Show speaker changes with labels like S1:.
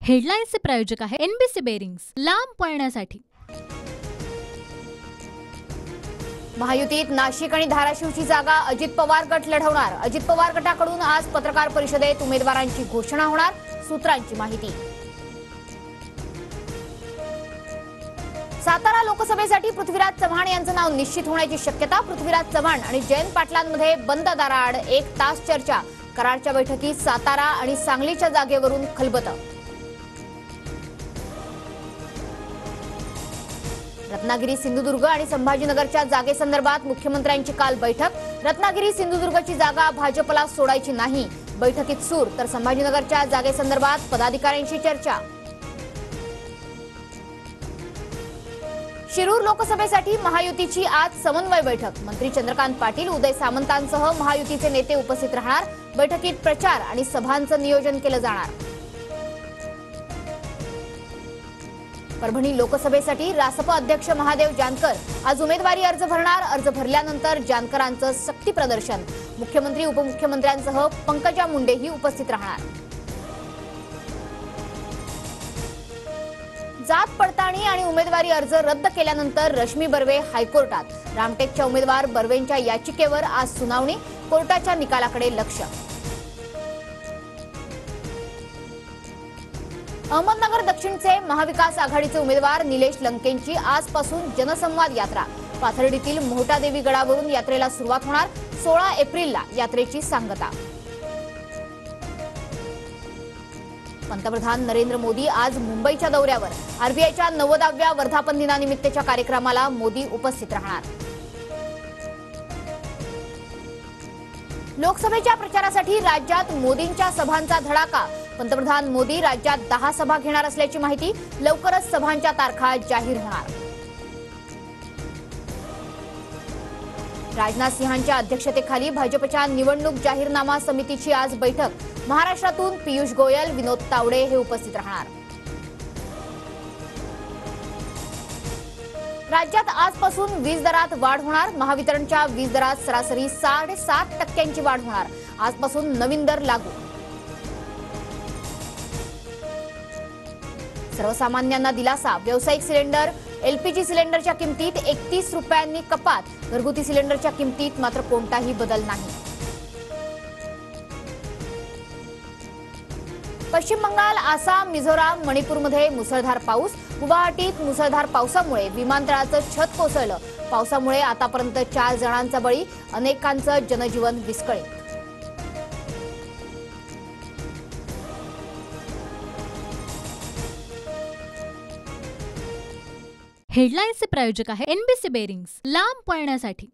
S1: हेडलाईन्सचे प्रायोजक आहे NBC bearings, लांब पळण्यासाठी।
S2: महायुतीत नाशिक आणि धाराशिवची जागा अजित पवार गट लढवणार। अजित पवार गटाकडून आज पत्रकार परिषदेत उमेदवारांची घोषणा होणार, सूत्रांची माहिती। सातारा लोकसभेसाठी पृथ्वीराज चव्हाण यांचं नाव निश्चित होण्याची शक्यता। पृथ्वीराज चव्हाण आणि जयंत पाटलांमध्ये बंद दाराआड 1 तास चर्चा। कराडच्या बैठकीत सातारा आणि सांगलीच्या जागेवरून खलबत। रत्नागिरी, सिंधुदुर्ग आणि संभाजीनगरच्या जागेसंदर्भात मुख्यमंत्र्यांची काल बैठक। रत्नागिरी, सिंधुदुर्गची जागा भाजपला सोडायची नाही, बैठकीत सूर। तर संभाजीनगरच्या जागेसंदर्भात पदाधिकाऱ्यांशी चर्चा। शिरूर लोकसभेसाठी महायुतीची आज समन्वय बैठक। मंत्री चंद्रकांत पाटील, उदय सामंतांसह महायुतीचे नेते उपस्थित राहणार। बैठकीत प्रचार आणि सभांचं नियोजन केलं जाणार। परभणी लोकसभेसाठी रासप अध्यक्ष महादेव जानकर आज उमेदवारी अर्ज भरणार। अर्ज भरल्यानंतर जानकरांचं शक्ती प्रदर्शन। मुख्यमंत्री, उपमुख्यमंत्र्यांसह पंकजा मुंडेही उपस्थित राहणार। जात पडताळणी आणि उमेदवारी अर्ज रद्द केल्यानंतर रश्मी बर्वे हायकोर्टात। रामटेकच्या उमेदवार बर्वेंच्या याचिकेवर आज सुनावणी। कोर्टाच्या निकालाकडे लक्ष। अहमदनगर दक्षिणचे महाविकास आघाडीचे उमेदवार निलेश लंकेंची आजपासून जनसंवाद यात्रा। पाथर्डीतील मोहटादेवी गडावरून यात्रेला सुरुवात होणार। 16 एप्रिलला यात्रेची सांगता। पंतप्रधान नरेंद्र मोदी आज मुंबईच्या दौऱ्यावर। आरबीआयच्या 90व्या वर्धापन दिनानिमित्तच्या कार्यक्रमाला मोदी उपस्थित राहणार। लोकसभेच्या प्रचारासाठी राज्यात मोदींच्या सभांचा धडाका। पंतप्रधान मोदी राज्यात 10 सभा घेणार असल्याची माहिती। लवकरच सभांच्या तारखा जाहीर होणार। राजनाथ सिंहांच्या अध्यक्षतेखाली भाजपच्या निवडणूक जाहीरनामा समितीची आज बैठक। महाराष्ट्रातून पीयूष गोयल, विनोद तावडे हे उपस्थित राहणार। राज्यात आजपासून वीज दरात वाढ होणार। महावितरणच्या वीज दरात सरासरी 7.5% वाढ होणार। आजपासून नवीन दर लागू। सर्वसामान्यांना दिलासा। व्यावसायिक सिलेंडर, एलपीजी सिलेंडरच्या किमतीत 31 रुपयांनी कपात। घरगुती सिलेंडरच्या किमतीत मात्र कोणताही बदल नाही। पश्चिम बंगाल, आसाम, मिझोराम, मणिपूरमध्ये मुसळधार पाऊस। गुवाहाटीत मुसळधार पावसामुळे विमानतळाचं छत कोसळलं। पावसामुळे आतापर्यंत 4 जणांचा बळी, अनेकांचं जनजीवन विस्कळीत।
S1: हेडलाईन्सचे प्रायोजक आहे एनबीसी बेरिंग्स, लांब पळण्यासाठी।